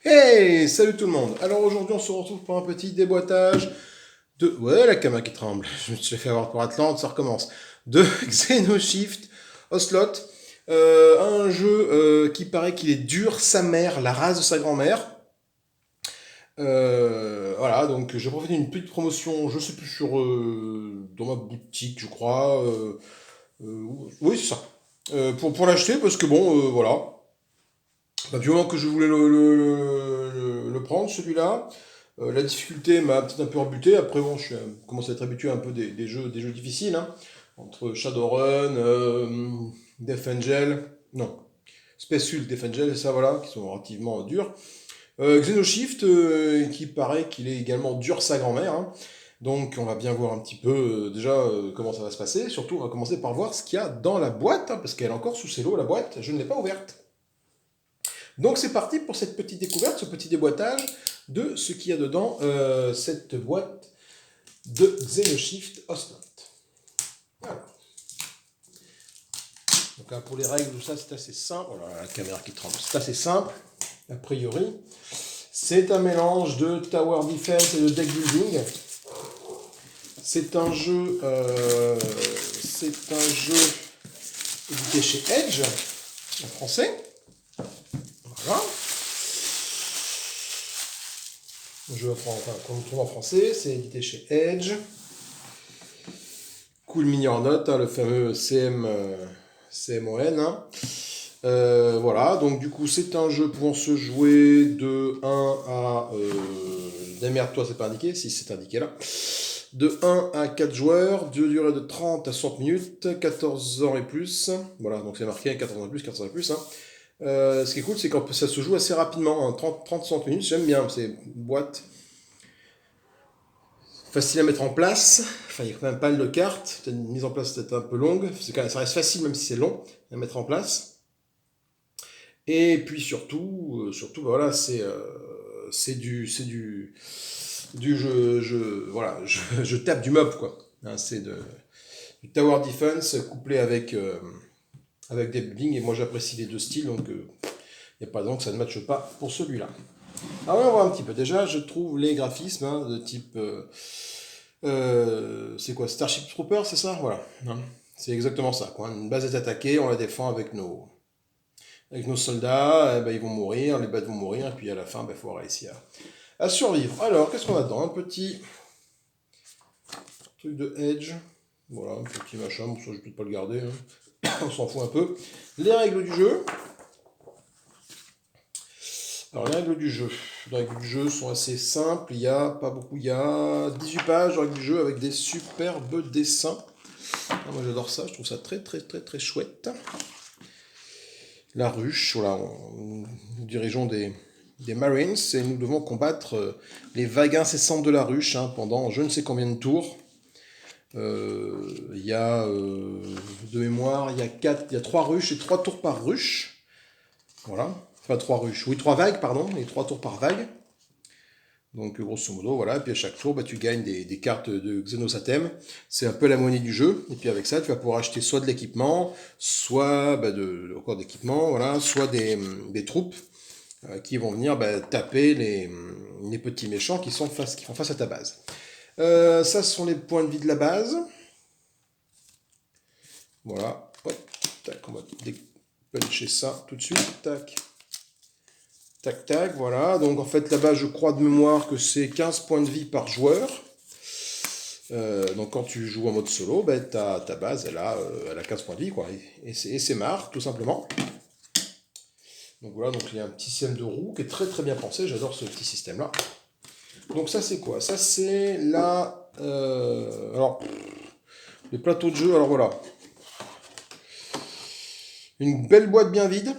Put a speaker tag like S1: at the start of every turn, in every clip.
S1: Hey, salut tout le monde. Alors aujourd'hui, on se retrouve pour un petit déboîtage de... Ouais, la caméra qui tremble. Je me suis fait avoir pour Atlante, ça recommence. De Xenoshift Ocelot. Un jeu qui paraît qu'il est dur, sa mère, la race de sa grand-mère. Voilà, donc j'ai profité d'une petite promotion, je sais plus sur... dans ma boutique, je crois. Euh, oui, c'est ça. Pour l'acheter, parce que bon, voilà. Bah, du moment que je voulais le prendre, celui-là, la difficulté m'a peut-être un peu rebuté. Après, bon, commence à être habitué un peu des jeux difficiles, hein, entre Shadowrun, Death Angel, non, Space Hulk, Death Angel, et ça, voilà, qui sont relativement durs. Xenoshift, qui paraît qu'il est également dur sa grand-mère, hein. Donc, on va bien voir un petit peu déjà comment ça va se passer. Surtout, on va commencer par voir ce qu'il y a dans la boîte, hein, parce qu'elle est encore sous cello, la boîte. Je ne l'ai pas ouverte. Donc c'est parti pour cette petite découverte, ce petit déboîtage de ce qu'il y a dedans, cette boîte de Xenoshift Osnot. Alors, donc là, pour les règles, tout ça, c'est assez simple. Oh là là, la caméra qui tremble. C'est assez simple, a priori. C'est un mélange de Tower Defense et de Deck Building. C'est un jeu, édité chez Edge, en français. Voilà. Un jeu qu'on trouve en français, c'est édité chez Edge. Cool Minior Note, hein, le fameux CMON. Hein. Voilà, donc du coup, c'est un jeu pouvant se jouer de 1 à. Démerde-toi, c'est pas indiqué, si c'est indiqué là. De 1 à 4 joueurs, de durée de 30 à 60 minutes, 14 ans et plus. Voilà, donc c'est marqué 14 ans et plus, 14 ans et plus. Hein. Ce qui est cool, c'est que ça se joue assez rapidement, hein, 30-60 minutes. J'aime bien ces boîtes facile à mettre en place. Enfin, il y a quand même pas mal de cartes. Peut-être une mise en place peut-être un peu longue. Ça reste facile, même si c'est long à mettre en place. Et puis surtout, bah voilà, c'est du voilà, je tape du mob quoi. Hein, du tower defense couplé avec des buildings. Et moi, j'apprécie les deux styles, donc il n'y a pas de raison que ça ne matche pas pour celui-là. Alors, on va voir un petit peu. Déjà, je trouve les graphismes, hein, de type c'est quoi, Starship Trooper, c'est ça? Voilà. Hein. C'est exactement ça, quoi. Une base est attaquée, on la défend avec nos soldats, ben, ils vont mourir, les bêtes vont mourir, et puis à la fin, il faut réussir à survivre. Alors, qu'est-ce qu'on a dedans? Un petit truc de Edge. Voilà, un petit machin, bon, ça je vais peut-être pas le garder, hein. On s'en fout un peu. Les règles du jeu. Alors, les règles du jeu sont assez simples, il y a pas beaucoup, il y a 18 pages de règles du jeu avec des superbes dessins. Ah, moi j'adore ça, je trouve ça très très très très chouette. La ruche, voilà, nous dirigeons des Marines et nous devons combattre les vagues incessantes de la ruche, hein, pendant je ne sais combien de tours. Il y a de mémoire, il y a 3 ruches et 3 tours par ruche. Voilà. Enfin 3 ruches, oui 3 vagues, pardon, et 3 tours par vague. Donc grosso modo, voilà, et puis à chaque tour, bah, tu gagnes des cartes de Xenosatem. C'est un peu la monnaie du jeu. Et puis avec ça, tu vas pouvoir acheter soit de l'équipement, soit bah, encore d'équipement, voilà, soit des troupes qui vont venir bah, taper les petits méchants qui font face à ta base. Ça, ce sont les points de vie de la base. Voilà. Hop, tac, on va puncher ça tout de suite. Tac. Tac, tac, voilà. Donc en fait, là-bas, je crois de mémoire que c'est 15 points de vie par joueur. Donc quand tu joues en mode solo, ben, ta base, elle a 15 points de vie, quoi. Et c'est marre, tout simplement. Donc voilà, donc il y a un petit système de roue qui est très très bien pensé. J'adore ce petit système-là. Donc ça, c'est quoi? Ça, c'est la... alors, les plateaux de jeu, alors voilà. Une belle boîte bien vide.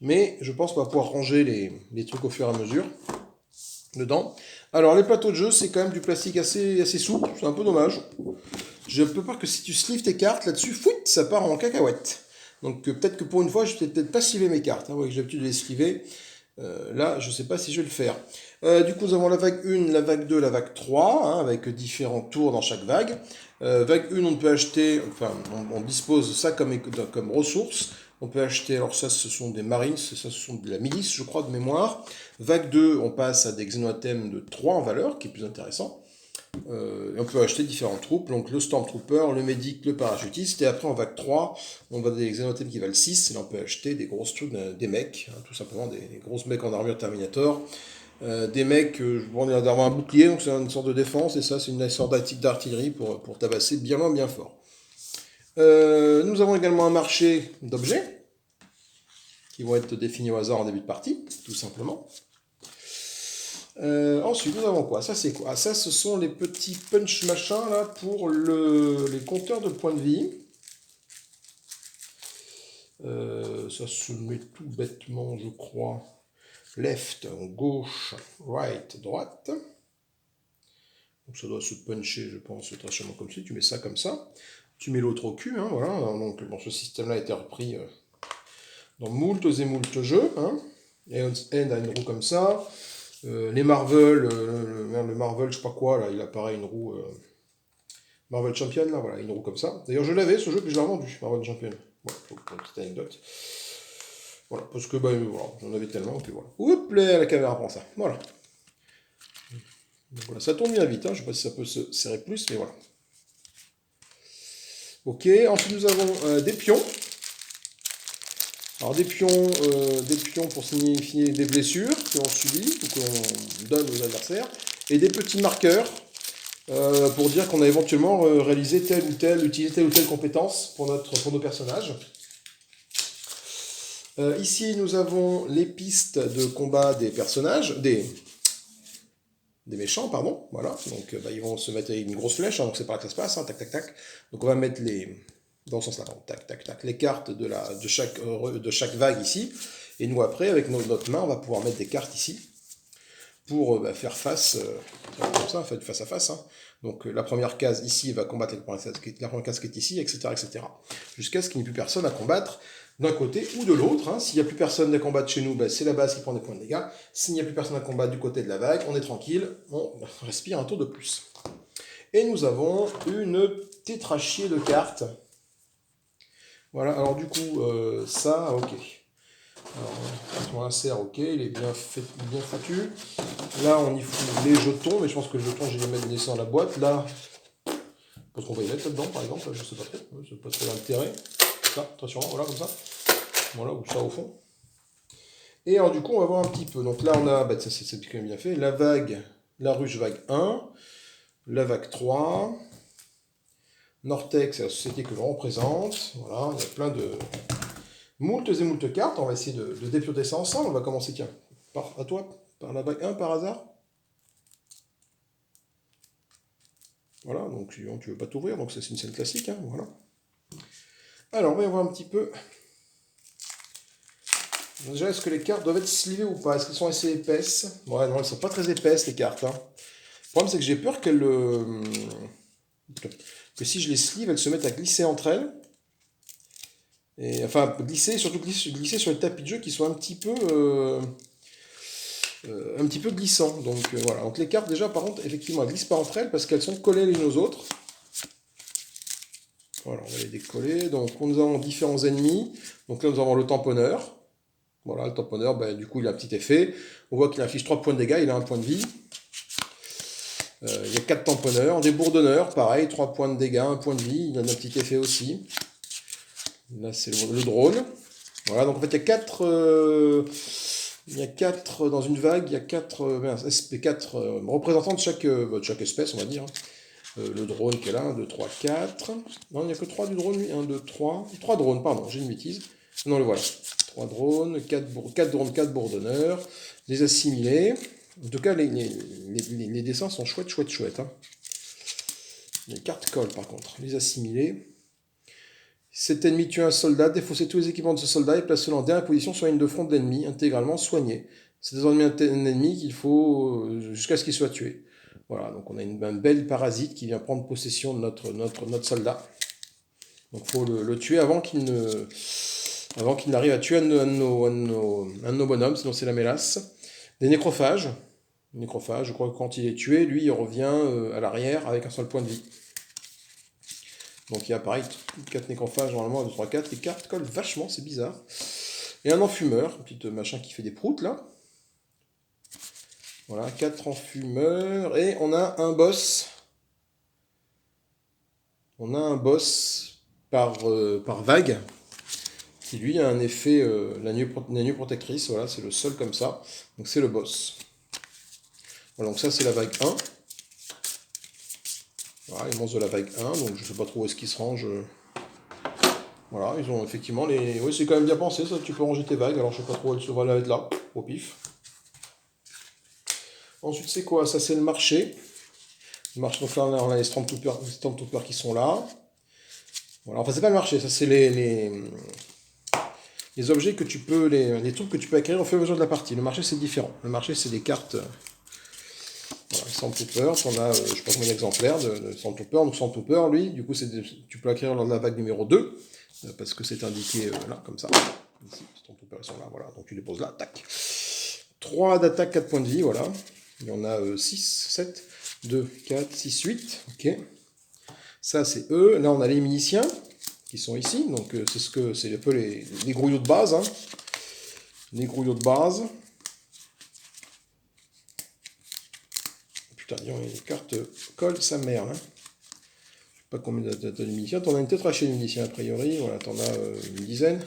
S1: Mais je pense qu'on va pouvoir ranger les trucs au fur et à mesure dedans. Alors, les plateaux de jeu, c'est quand même du plastique assez souple. C'est un peu dommage. J'ai un peu peur que si tu slives tes cartes là-dessus, fouit, ça part en cacahuète. Donc peut-être que pour une fois, je vais peut-être pas sliver mes cartes. Hein, ouais, j'ai l'habitude de les sliver. Là, je ne sais pas si je vais le faire. Du coup, nous avons la vague 1, la vague 2, la vague 3, hein, avec différents tours dans chaque vague. Vague 1, on peut acheter, enfin, on dispose ça comme ressource. On peut acheter, alors ça ce sont des Marines, ça ce sont de la milice je crois de mémoire. Vague 2, on passe à des Xenoitems de 3 en valeur, qui est plus intéressant. Et on peut acheter différentes troupes, donc le Stormtrooper, le Médic, le Parachutiste, et après en vague 3, on va des Xenoitems qui valent 6, et là on peut acheter des grosses trucs, des mecs, hein, tout simplement des grosses mecs en armure Terminator. Des mecs, on a d'avoir un bouclier, donc c'est une sorte de défense, et ça c'est une sorte d'artillerie pour tabasser bien loin, bien fort. Nous avons également un marché d'objets, qui vont être définis au hasard en début de partie, tout simplement. Ensuite, nous avons quoi? Ça, c'est quoi? Ça, ce sont les petits punch machins là pour les compteurs de points de vie. Ça se met tout bêtement, je crois. Left, gauche, right, droite. Donc ça doit se puncher, je pense, très sûrement comme si. Tu mets ça comme ça. Tu mets l'autre au cul, hein, voilà. Donc bon, ce système-là a été repris dans moultes et moultes jeux. Hein. Aeon's End a une roue comme ça. Les Marvel, le Marvel, je sais pas quoi, là, il apparaît une roue. Marvel Champion, là, voilà, une roue comme ça. D'ailleurs, je l'avais ce jeu, puis je l'ai revendu, Marvel Champion. Voilà, pour une petite anecdote. Voilà, parce que, bah, voilà, j'en avais tellement, puis voilà. Oups, la caméra prend ça. Voilà. Donc, voilà, ça tourne bien vite, hein, je sais pas si ça peut se serrer plus, mais voilà. Ok, ensuite nous avons des pions. Alors des pions pour signifier des blessures que l'on subit ou que l'on donne aux adversaires, et des petits marqueurs pour dire qu'on a éventuellement réalisé utilisé telle ou telle compétence pour nos personnages. Ici nous avons les pistes de combat des personnages, des méchants, pardon, voilà, donc ils vont se mettre avec une grosse flèche, hein, donc c'est par là que ça se passe, hein, tac tac tac, donc on va mettre dans ce sens-là, tac tac tac, les cartes de chaque vague ici, et nous après, avec notre main, on va pouvoir mettre des cartes ici, pour faire face, comme ça, face à face, hein. Donc la première case ici va combattre la première case qui est ici, etc., etc., jusqu'à ce qu'il n'y ait plus personne à combattre, d'un côté ou de l'autre. Hein. S'il n'y a plus personne à combattre chez nous, c'est la base qui prend des points de dégâts. S'il n'y a plus personne à combattre du côté de la vague, on est tranquille, on respire un tour de plus. Et nous avons une tétrachier de cartes. Voilà, alors du coup, ça, ok. Alors, on insère, ok, il est bien foutu. Là, on y fout les jetons, mais je pense que les jetons, je vais les laisser dans la boîte. Là, parce qu'on va y mettre là-dedans, par exemple, je sais pas trop, c'est pas trop l'intérêt. Ça, très sûrement, voilà, comme ça. Voilà, ou ça au fond. Et alors du coup, on va voir un petit peu. Donc là, on a, ça c'est quand même bien fait, la vague, la ruche vague 1, la vague 3, Nortex, c'est la société que l'on représente. Voilà, il y a plein de moultes et moultes cartes. On va essayer de dépioter ça ensemble. On va commencer, tiens, à toi, par la vague 1 par hasard. Voilà, donc tu veux pas t'ouvrir, donc c'est une scène classique, hein, voilà. Alors, on va y voir un petit peu. Déjà, est-ce que les cartes doivent être slivées ou pas? Est-ce qu'elles sont assez épaisses? Ouais, non, elles sont pas très épaisses, les cartes. Hein. Le problème, c'est que j'ai peur que si je les sleeve, elles se mettent à glisser entre elles. Et, enfin, surtout glisser sur les tapis de jeu qui sont un petit peu glissants. Donc voilà. Donc les cartes, déjà, par contre, effectivement, elles glissent pas entre elles parce qu'elles sont collées les unes aux autres. Voilà, on va les décoller. Donc nous avons différents ennemis. Donc là, nous avons le tamponneur. Voilà, le tamponneur, du coup, il a un petit effet. On voit qu'il affiche 3 points de dégâts, il a 1 point de vie. Il y a 4 tamponneurs. Des bourdonneurs, pareil, 3 points de dégâts, 1 point de vie. Il a un petit effet aussi. Là, c'est le drone. Voilà, donc en fait, il y a 4 dans une vague, il y a 4 représentants de chaque espèce, on va dire. Le drone qui est là, 1, 2, 3, 4. Non, il n'y a que 3 du drone, lui. 1, 2, 3. 3 drones, pardon, j'ai une bêtise. Non, le voilà. 3 drones, 4 drones, 4 bourdonneurs. Les assimilés. En tout cas, les dessins sont chouettes. Hein. Les cartes collent, par contre. Les assimilés. Cet ennemi tue un soldat, défaussez tous les équipements de ce soldat et placez-le en dernière position sur la ligne de front de l'ennemi, intégralement soigné. C'est désormais un ennemi qu'il faut jusqu'à ce qu'il soit tué. Voilà, donc on a un bel parasite qui vient prendre possession de notre soldat. Donc il faut le tuer avant qu'il n'arrive à tuer un de nos bonhommes, sinon c'est la mélasse. Des nécrophages. Je crois que quand il est tué, lui, il revient à l'arrière avec un seul point de vie. Donc il y a pareil, 4 nécrophages, normalement, 1, 2, 3, 4. Les cartes collent vachement, c'est bizarre. Et un enfumeur, un petit machin qui fait des proutes là. Voilà, 4 enfumeurs. Et on a un boss. On a un boss par vague. Qui lui a un effet, la nuit protectrice. Voilà, c'est le seul comme ça. Donc c'est le boss. Voilà, donc ça c'est la vague 1. Voilà, les monstres de la vague 1. Donc je sais pas trop où est-ce qu'ils se rangent. Voilà, ils ont effectivement les... Oui, c'est quand même bien pensé, ça, tu peux ranger tes vagues, alors je sais pas trop où elles se vont être là, au pif. Ensuite, c'est quoi? Ça, c'est le marché. Le marché, donc là, on a les Stormtroopers qui sont là. Voilà, enfin, c'est pas le marché, ça, c'est les objets que tu peux, les trucs que tu peux acquérir au fur et à mesure de la partie. Le marché, c'est différent. Le marché, c'est des cartes... Voilà, Stormtroopers, on a, je sais pas combien d'exemplaires de Stormtroopers. Donc Stormtrooper, lui, du coup, tu peux l'acquérir lors de la vague numéro 2. Parce que c'est indiqué là, comme ça. Ici, Stormtroopers, ils sont là, voilà. Donc tu les poses là, tac. 3 d'attaque, 4 points de vie, voilà. Il y en a 6, 7, 2, 4, 6, 8. Ok. Ça, c'est eux. Là, on a les miliciens qui sont ici. Donc c'est un peu les grouillots de base. Hein. Les grouillots de base. Putain, disons, les cartes collent sa mère. Hein. Je sais pas combien de miliciens. T'en as une tête rachée de miliciens, a priori. Voilà, t'en as une dizaine.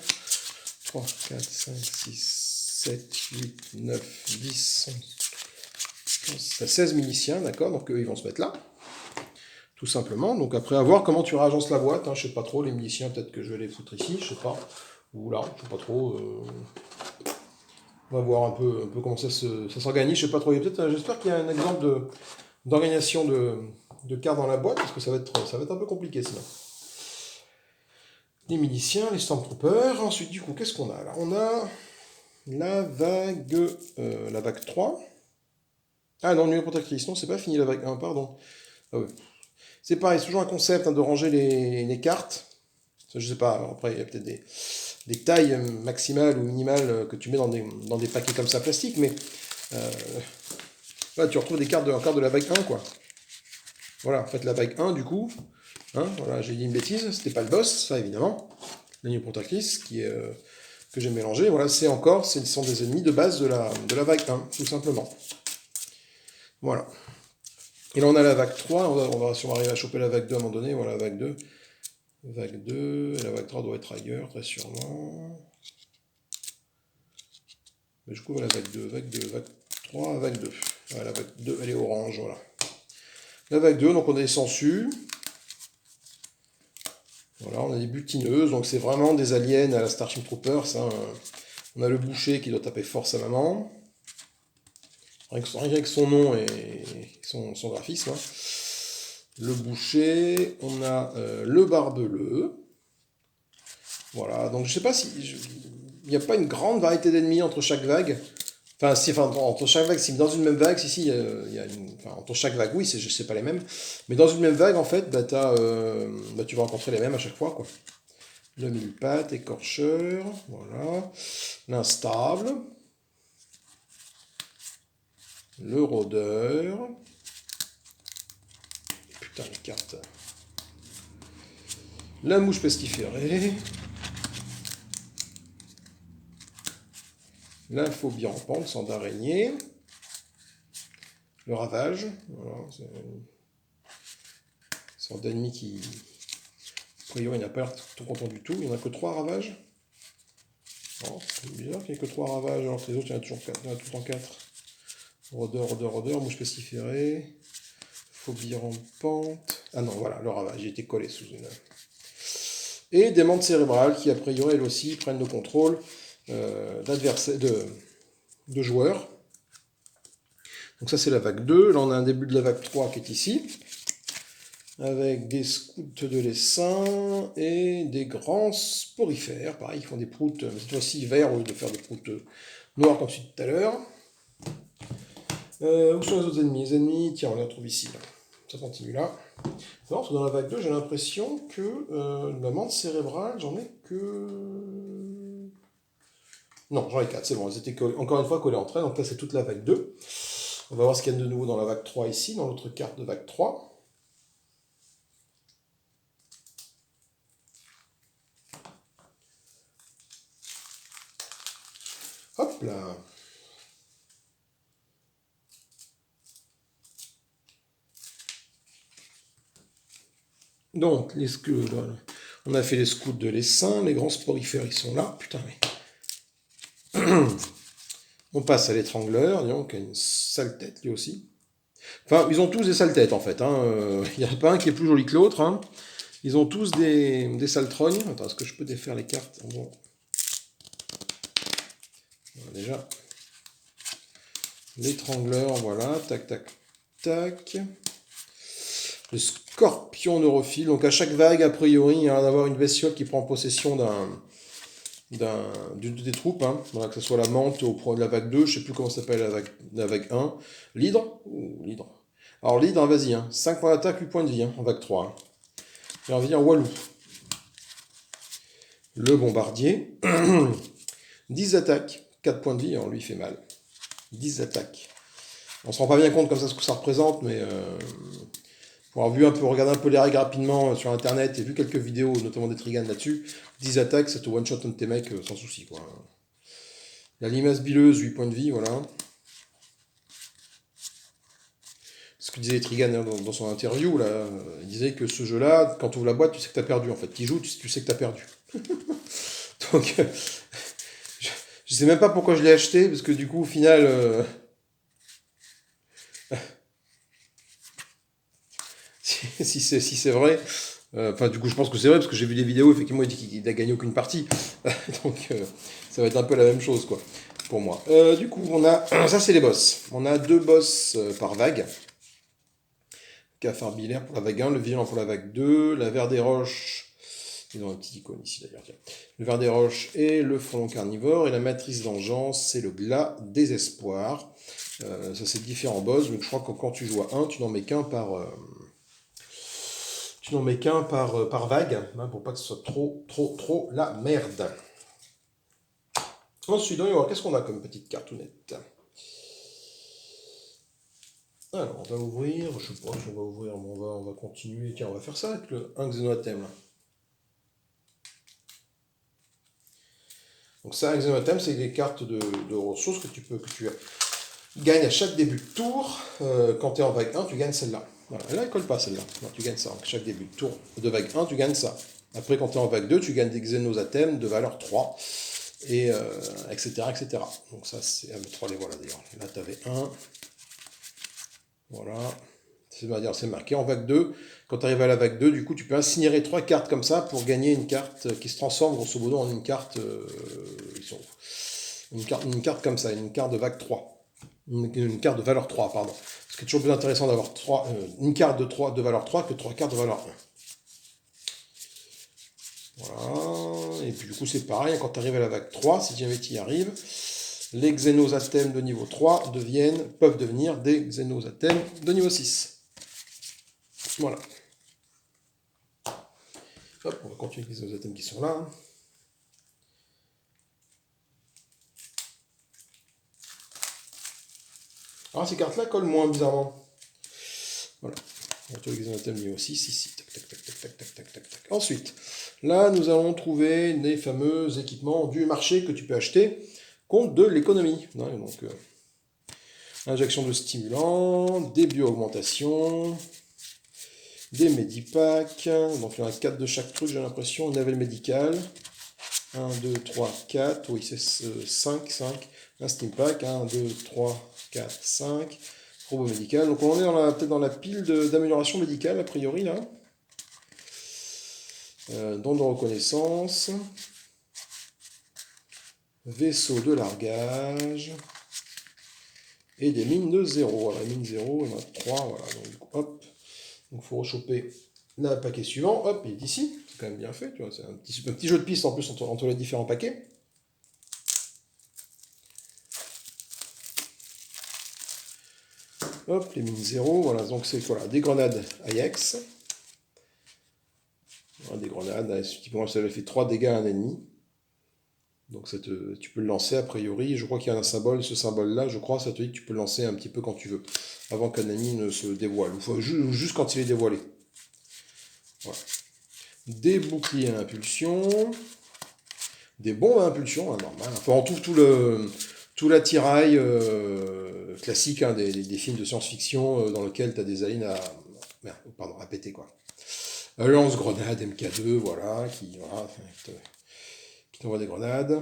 S1: 3, 4, 5, 6, 7, 8, 9, 10, 11, 16 miliciens, d'accord, donc eux, ils vont se mettre là, tout simplement. Donc après, à voir comment tu réagences la boîte, hein, je sais pas trop, les miliciens, peut-être que je vais les foutre ici, je sais pas, ou là, je sais pas trop. On va voir un peu comment ça s'organise, je sais pas trop. J'espère qu'il y a un exemple d'organisation de cartes dans la boîte, parce que ça va être un peu compliqué sinon. Les miliciens, les Stormtroopers, ensuite du coup, qu'est-ce qu'on a là? On a la vague 3. Ah non, nuit protectrice, non, c'est pas fini la vague 1, pardon. Ah ouais. C'est pareil, c'est toujours un concept hein, de ranger les cartes. Je sais pas, après il y a peut-être des tailles maximales ou minimales que tu mets dans des paquets comme ça plastique, mais là tu retrouves des cartes encore de la vague 1, quoi. Voilà, en fait la vague 1 du coup, hein, voilà, j'ai dit une bêtise, c'était pas le boss, ça évidemment. La nuit protectrice que j'ai mélangé, voilà, ce sont des ennemis de base de la vague 1, tout simplement. Voilà. Et là, on a la vague 3, on va si on arrive à choper la vague 2 à un moment donné, voilà la vague 2. Vague 2, et la vague 3 doit être ailleurs, très sûrement. Mais du coup, voilà, vague 2, vague 2, vague 3, vague 2. Voilà, la vague 2, elle est orange, voilà. La vague 2, donc on a des sangsues. Voilà, on a des butineuses, donc c'est vraiment des aliens à la Starship Troopers. Hein. On a le boucher qui doit taper fort sa maman. Rien que son nom et son graphisme. Hein. Le boucher, on a le barbeleux. Voilà, donc je sais pas si... Il n'y a pas une grande variété d'ennemis entre chaque vague. Enfin, entre chaque vague, si dans une même vague, entre chaque vague, oui, c'est pas les mêmes. Mais dans une même vague, en fait, tu vas rencontrer les mêmes à chaque fois, quoi. Le mille-pattes, écorcheur, voilà. L'instable. Le rôdeur. Putain, les cartes. La mouche pestiférée. La phobie rampante, sang d'araignée. Le ravage. Voilà, c'est une sorte d'ennemi qui, a priori, n'a pas l'air trop content du tout. Il n'y en a que 3 ravages. C'est bizarre qu'il n'y ait que 3 ravages, alors que les autres, il y en a toujours 4. Il y en a tout le temps 4. Rôdeur, mouche pestiférée. Phobie rampante. Ah non, voilà, le ravage, il était collé sous une... Et des menthes cérébrales qui, a priori, elles aussi, prennent le contrôle de joueurs. Donc ça, c'est la vague 2. Là, on a un début de la vague 3 qui est ici. Avec des scouts de l'essaim et des grands sporifères. Pareil, ils font des proutes, mais cette fois-ci verts au lieu de faire des proutes noires comme celui tout à l'heure. Où sont les autres ennemis? Les ennemis, tiens, on les retrouve ici. Là. Ça continue là. Alors, dans la vague 2, j'ai l'impression que la menthe cérébrale, j'en ai que... Non, j'en ai 4, c'est bon. Elles étaient encore une fois collées entre elles. Donc là, c'est toute la vague 2. On va voir ce qu'il y a de nouveau dans la vague 3 ici, dans l'autre carte de vague 3. là. Donc, les scouts, on a fait les scouts de l'essaim, les grands sporifères, ils sont là. Putain, mais... On passe à l'étrangleur, donc il a une sale tête lui aussi. Enfin, ils ont tous des sales têtes en fait. Il n'y en a pas un qui est plus joli que l'autre. Hein. Ils ont tous des sales trognes. Attends, est-ce que je peux défaire les cartes? Bon. Voilà, déjà. L'étrangleur, voilà. Tac, tac, tac. Le scorpion neurophile. Donc à chaque vague, a priori, il y a d'avoir une bestiole qui prend possession des troupes, hein. Voilà, que ce soit la menthe ou la vague 2, je ne sais plus comment s'appelle la vague 1. L'hydre. L'hydre. Alors l'hydre, hein, vas-y, hein. 5 points d'attaque, 8 points de vie, hein, en vague 3. Hein. Et on revient Walou. Le bombardier. 10 attaques, 4 points de vie, on lui fait mal. 10 attaques. On se rend pas bien compte comme ça ce que ça représente, mais pour avoir vu regarder un peu les règles rapidement sur internet et vu quelques vidéos, notamment des Trigan là-dessus, 10 attaques, ça te one-shot un de tes mecs sans souci, quoi. La limace bileuse, 8 points de vie, voilà. Ce que disait Trigan dans son interview, là, il disait que ce jeu-là, quand tu ouvres la boîte, tu sais que tu as perdu, en fait. Tu joues, tu sais que tu as perdu. Donc, je sais même pas pourquoi je l'ai acheté, parce que du coup, au final... si c'est vrai... Enfin, du coup, je pense que c'est vrai, parce que j'ai vu des vidéos, effectivement, il dit qu'il n'a gagné aucune partie. Donc, ça va être un peu la même chose, quoi, pour moi. Du coup, on a... Ça, c'est les boss. On a 2 boss par vague. Cafard bilaire pour la vague 1, le vigilant pour la vague 2, la ver des roches, ils ont un petit icône ici d'ailleurs, tiens. Le ver des roches et le frelon carnivore, et la matrice vengeance, c'est le glas désespoir. Ça c'est différents boss, donc je crois que quand tu joues à 1, tu n'en mets qu'un par... par vague, hein, pour pas que ce soit trop la merde. Ensuite, qu'est-ce qu'on a comme petite cartoonette? Alors, on va ouvrir, je sais pas si on va ouvrir, mais on va continuer. Tiens, on va faire ça avec un Xenoathème. Donc ça, un Xenoathème, c'est des cartes de ressources que tu gagnes à chaque début de tour. Quand tu es en vague 1, tu gagnes celle-là. Voilà, là, elle colle pas celle-là. Non, tu gagnes ça. À chaque début de tour de vague 1, tu gagnes ça. Après, quand tu es en vague 2, tu gagnes des Xenoathèmes de valeur 3. Et etc., etc. Donc ça, c'est... Ah, mais 3, les voilà d'ailleurs. Là, tu avais 1. Voilà. C'est marqué en vague 2. Quand tu arrives à la vague 2, du coup, tu peux incinérer 3 cartes comme ça pour gagner une carte qui se transforme grosso modo en une carte. Une carte comme ça, une carte de vague 3. Une carte de valeur 3, pardon. Ce qui est toujours plus intéressant d'avoir une carte de valeur 3 que 3 cartes de valeur 1. Voilà. Et puis du coup, c'est pareil, quand tu arrives à la vague 3, si jamais tu y arrives, les Xenosathèmes de niveau 3 peuvent devenir des Xenosathèmes de niveau 6. Voilà. Hop, on va continuer avec les Xenosathèmes qui sont là. Alors ces cartes-là collent moins bizarrement. Voilà. On va trouver les Xenosathèmes niveau 6, ici. Tac, tac, tac, tac, tac, tac, tac, tac, tac. Ensuite, là, nous allons trouver les fameux équipements du marché que tu peux acheter contre de l'économie. Donc, injection de stimulants, des bio-augmentations, des medipacks. Donc, il y en a 4 de chaque truc, j'ai l'impression. Une navel médicale. 1, 2, 3, 4. Oui, c'est 5. Un steampack. 1, 2, 3, 4, 5. Robot médical. Donc, on est peut-être dans la pile d'amélioration médicale, a priori, là. Don de reconnaissance. Vaisseau de largage. Et des mines de 0. Alors, les mines 0, il y en a 3. Voilà, donc du coup, hop. Donc, il faut rechoper le paquet suivant. Hop, il est ici. C'est quand même bien fait. Tu vois, c'est un petit jeu de piste en plus entre les différents paquets. Hop, les mines 0. Voilà, donc c'est quoi là? Des grenades Ajax. Voilà, des grenades. Typiquement, ça fait 3 dégâts à un ennemi. Donc tu peux le lancer a priori. Je crois qu'il y a un symbole. Ce symbole-là, je crois, ça te dit que tu peux le lancer un petit peu quand tu veux. Avant qu'un ennemi ne se dévoile. Ou juste quand il est dévoilé. Voilà. Des boucliers à impulsion. Des bombes à impulsion, hein, normal. Enfin, on trouve tout l'attirail classique hein, des films de science-fiction dans lequel tu as des aliens merde, pardon, à péter quoi. Lance-grenade MK2, voilà, voilà, qui t'envoie des grenades.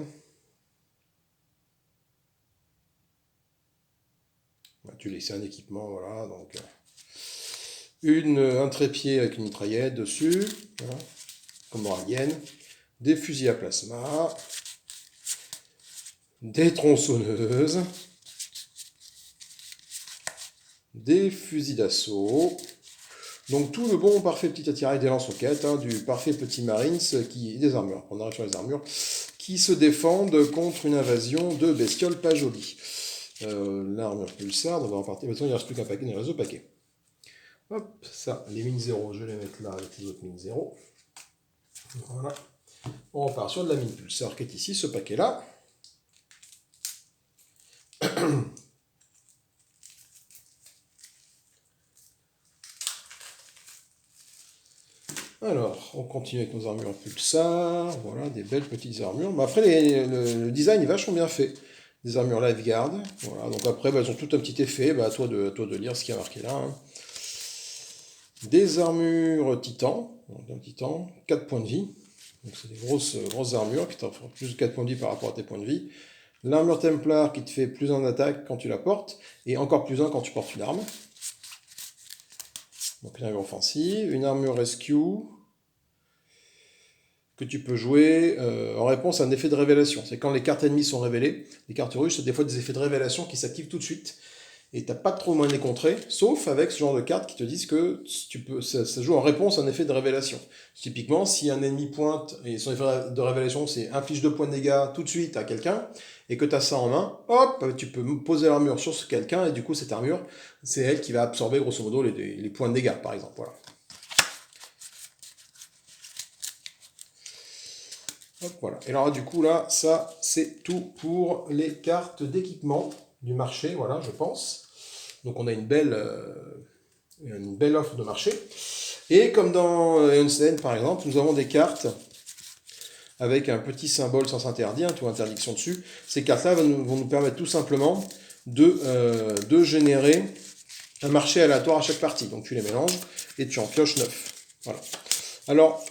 S1: Tu laisses un équipement, voilà, donc un trépied avec une mitraillette dessus, voilà, comme dans Alien, des fusils à plasma, des tronçonneuses, des fusils d'assaut, donc tout le bon parfait petit attirail des lance-roquettes, hein, du parfait petit Marines, des armures, on arrive sur les armures, qui se défendent contre une invasion de bestioles pas jolies. L'armure pulsar, donc on va repartir, maintenant il ne reste plus qu'un paquet dans le réseau paquet. Hop, ça, les mines 0, je vais les mettre là avec les autres mines 0. Voilà. On repart sur de la mine pulsar qui est ici, ce paquet-là. Alors, on continue avec nos armures pulsar. Voilà, des belles petites armures. Mais après, le design est vachement bien fait. Des armures Lifeguard. Voilà, donc après, elles ont tout un petit effet. À toi de lire ce qui est marqué là. Hein. Des armures titan. Donc, un titan, 4 points de vie. Donc c'est des grosses armures qui t'offrent plus de 4 points de vie par rapport à tes points de vie. L'armure Templar qui te fait plus 1 d'attaque quand tu la portes, et encore plus 1 quand tu portes une arme. Donc une armure offensive, une armure Rescue, que tu peux jouer en réponse à un effet de révélation. C'est quand les cartes ennemies sont révélées, les cartes rouges, c'est des fois des effets de révélation qui s'activent tout de suite. Et tu n'as pas trop moyen de les contrer, sauf avec ce genre de cartes qui te disent que ça joue en réponse à un effet de révélation. Typiquement, si un ennemi pointe, et son effet de révélation c'est inflige 2 points de dégâts tout de suite à quelqu'un, et que tu as ça en main, hop, tu peux poser l'armure sur ce quelqu'un, et du coup cette armure, c'est elle qui va absorber grosso modo les points de dégâts, par exemple. Voilà. Hop, voilà. Et alors du coup là, ça c'est tout pour les cartes d'équipement du marché, voilà, je pense. Donc on a une belle offre de marché. Et comme dans Eonsen par exemple, nous avons des cartes avec un petit symbole sans interdire, tout interdiction dessus. Ces cartes-là vont nous permettre tout simplement de générer un marché aléatoire à chaque partie. Donc tu les mélanges et tu en pioches 9. Voilà. Alors,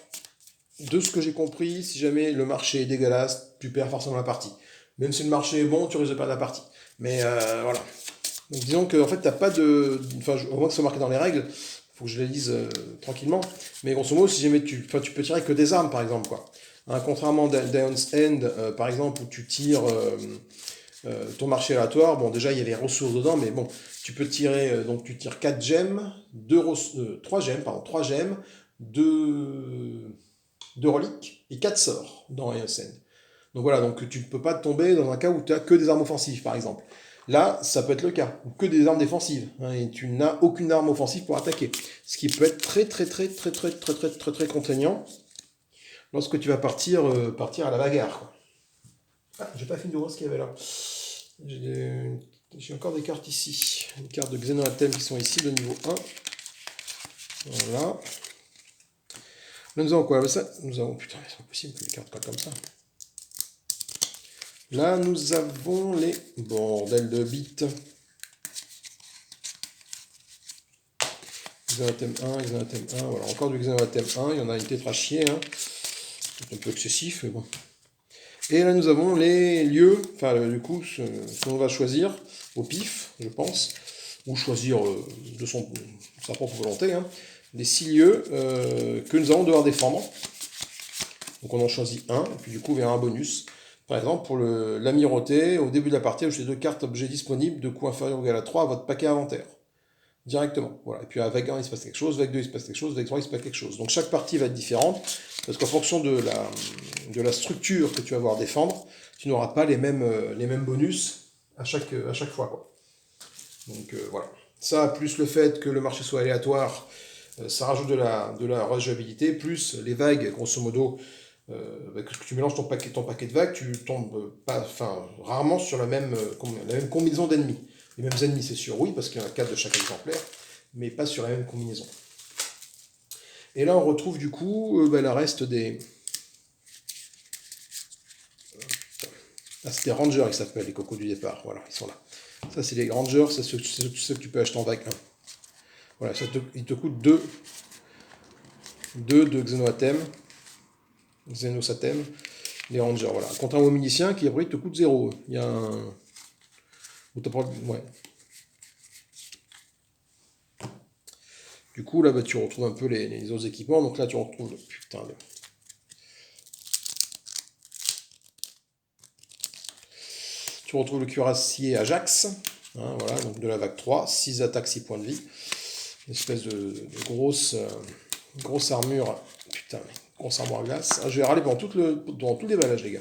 S1: de ce que j'ai compris, si jamais le marché est dégueulasse, tu perds forcément la partie. Même si le marché est bon, tu risques de perdre la partie. Mais voilà. Donc disons qu'en fait, t'as pas de... Enfin, au moins que ce soit marqué dans les règles, il faut que je les lise tranquillement. Mais grosso modo, si jamais tu peux tirer que des armes, par exemple, quoi. Hein, contrairement à Dion's End, par exemple, où tu tires ton marché aléatoire, bon, déjà, il y a les ressources dedans, mais bon, tu peux tirer, donc tu tires 4 gemmes, 3 gemmes, pardon, 3 gemmes, 2 reliques et 4 sorts dans Dion's End. Donc voilà, donc tu ne peux pas tomber dans un cas où tu as que des armes offensives, par exemple. Là, ça peut être le cas, ou que des armes défensives, hein, et tu n'as aucune arme offensive pour attaquer. Ce qui peut être très contraignant lorsque tu vas partir à la bagarre. Quoi. Ah, j'ai pas fini de voir ce qu'il y avait là. J'ai encore des cartes ici. Une carte de Xenoatem qui sont ici, de niveau 1. Voilà. Là, nous avons quoi? Ça, nous avons... Putain, c'est pas possible que les cartes pas comme ça. Là, nous avons les bordels de bits. Xenoatem 1, Xenoatem 1, voilà, encore du Xenoatem 1, il y en a une tétrachier, hein. C'est un peu excessif, mais bon. Et là, nous avons les lieux, enfin, du coup, ce qu'on va choisir au pif, je pense, ou choisir de sa propre volonté, hein, les 6 lieux que nous allons devoir défendre. Donc on en choisit un, et puis du coup, il y a un bonus. Par exemple, pour l'amirauté, au début de la partie, j'ai 2 cartes objets disponibles de coût inférieur ou égal à 3 à votre paquet inventaire. Directement. Voilà. Et puis à vague 1, il se passe quelque chose, vague 2, il se passe quelque chose, vague 3, il se passe quelque chose. Donc chaque partie va être différente, parce qu'en fonction de la structure que tu vas avoir à défendre, tu n'auras pas les mêmes bonus à chaque fois. Quoi. Donc voilà. Ça, plus le fait que le marché soit aléatoire, ça rajoute de la rejouabilité, plus les vagues, grosso modo, que tu mélanges ton paquet de vagues, tu tombes rarement sur la même combinaison d'ennemis. Les mêmes ennemis, c'est sûr, oui, parce qu'il y en a 4 de chaque exemplaire, mais pas sur la même combinaison. Et là, on retrouve du coup la reste des Ah, c'était Ranger, ils s'appellent, les cocos du départ. Voilà, ils sont là. Ça, c'est les Rangers, c'est ceux que tu peux acheter en vague 1. Voilà, il te coûte 2 de Xenosatem, les Rangers. Voilà. Contrairement aux miliciens qui, après, te coûtent 0. Il y a un. Ouais. Du coup, là, bah, tu retrouves un peu les autres équipements. Donc là, tu retrouves le. Putain, tu retrouves le cuirassier Ajax. Hein, voilà, donc de la vague 3. 6 attaques, 6 points de vie. Une espèce de grosse armure. Putain, mais grosse armure à glace. Ah, je vais râler pendant tout le déballage, les gars.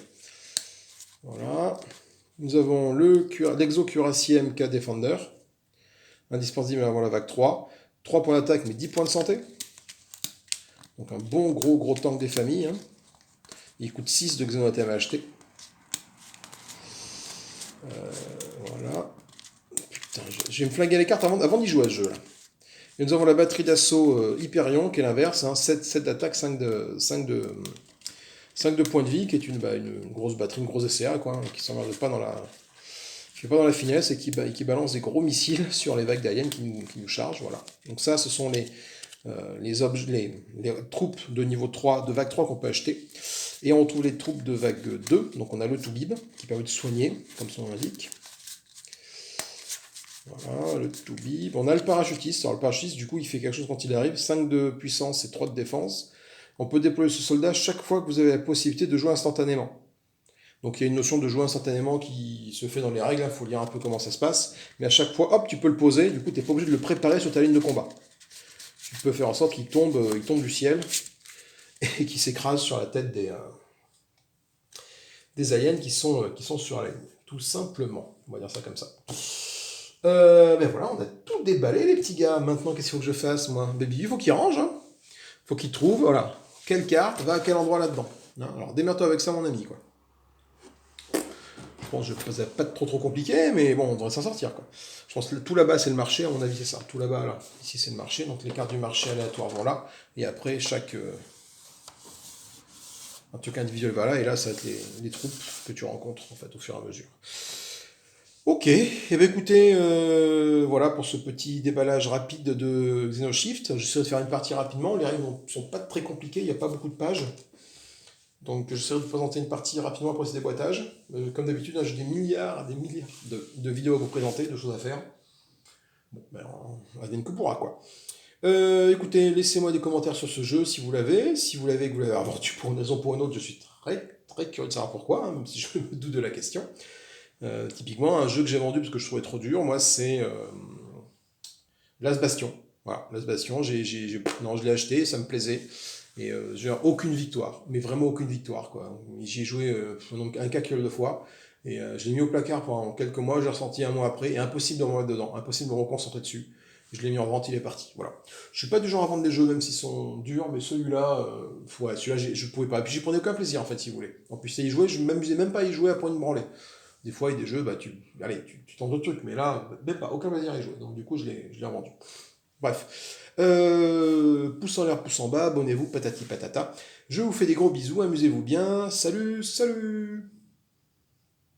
S1: Voilà. Nous avons l'exo cuirassier MK Defender. Indispensable avant la vague 3. 3 points d'attaque, mais 10 points de santé. Donc un bon gros tank des familles. Hein. Il coûte 6 de Xenothème à acheter. Voilà. Putain, je vais me flinguer les cartes avant d'y jouer à ce jeu là. Et nous avons la batterie d'assaut Hyperion, qui est l'inverse. Hein. 7 d'attaque, 5 de points de vie, qui est une grosse batterie, une grosse SCA, quoi, hein, qui ne s'emmerde pas dans la. Qui fait pas dans la finesse et qui balance des gros missiles sur les vagues d'aliens qui nous chargent. Voilà. Donc ça, ce sont les troupes de niveau 3, de vague 3 qu'on peut acheter. Et on trouve les troupes de vague 2. Donc on a le Toubib, qui permet de soigner, comme son nom l'indique. Voilà, le Toubib. On a le parachutiste. Alors le parachutiste, du coup, il fait quelque chose quand il arrive. 5 de puissance et 3 de défense. On peut déployer ce soldat chaque fois que vous avez la possibilité de jouer instantanément. Donc il y a une notion de jouer instantanément qui se fait dans les règles, il faut lire un peu comment ça se passe. Mais à chaque fois, hop, tu peux le poser, du coup tu n'es pas obligé de le préparer sur ta ligne de combat. Tu peux faire en sorte qu'il tombe du ciel et qu'il s'écrase sur la tête des aliens qui sont sur la ligne. Tout simplement, on va dire ça comme ça. Ben voilà, on a tout déballé les petits gars. Maintenant, qu'est-ce qu'il faut que je fasse, moi? Baby, il faut qu'il range, hein. Faut qu'il trouve, voilà, quelle carte va à quel endroit là-dedans. Hein, alors démerde-toi avec ça, mon ami, quoi. Je pense que ça va pas être trop compliqué, mais bon, on devrait s'en sortir, quoi. Je pense que tout là-bas, c'est le marché, à mon avis, c'est ça. Tout là-bas, là. Ici, c'est le marché, donc les cartes du marché aléatoires vont là, et après, un truc individuel va là, et là, ça va être les troupes que tu rencontres, en fait, au fur et à mesure. Ok, et eh bien écoutez, voilà pour ce petit déballage rapide de Xenoshift. J'essaie de faire une partie rapidement, les règles ne sont pas très compliquées, il n'y a pas beaucoup de pages. Donc j'essaierai de vous présenter une partie rapidement après ce déboîtage. Comme d'habitude, hein, j'ai des milliards de vidéos à vous présenter, de choses à faire. Bon, ben, on advienne que pourra, quoi. Écoutez, laissez-moi des commentaires sur ce jeu si vous l'avez. Si vous l'avez et que vous l'avez avendu pour une raison ou pour une autre, je suis très curieux de savoir pourquoi, hein, même si je me doute de la question. Typiquement, un jeu que j'ai vendu parce que je trouvais trop dur, moi, c'est Last Bastion. Voilà, Last Bastion, non, je l'ai acheté, ça me plaisait. Et j'ai aucune victoire, mais vraiment aucune victoire, quoi. J'y ai joué un quinqueur de fois, et je l'ai mis au placard pendant quelques mois, j'ai ressenti un mois après, et impossible de me remettre dedans, impossible de me reconcentrer dessus. Je l'ai mis en vente, il est parti. Voilà. Je suis pas du genre à vendre des jeux, même s'ils sont durs, mais celui-là, ouais, celui-là, je pouvais pas. Et puis j'y prenais aucun plaisir, en fait, si vous voulez. En plus, à y jouer, je m'amusais même pas à y jouer à point de branler. Des fois, il y a des jeux, bah, tu tentes d'autres trucs, mais là, même pas, aucun plaisir à y jouer. Donc, du coup, je l'ai revendu. Bref. Pouce en l'air, pouce en bas, abonnez-vous, patati patata. Je vous fais des gros bisous, amusez-vous bien. Salut, salut!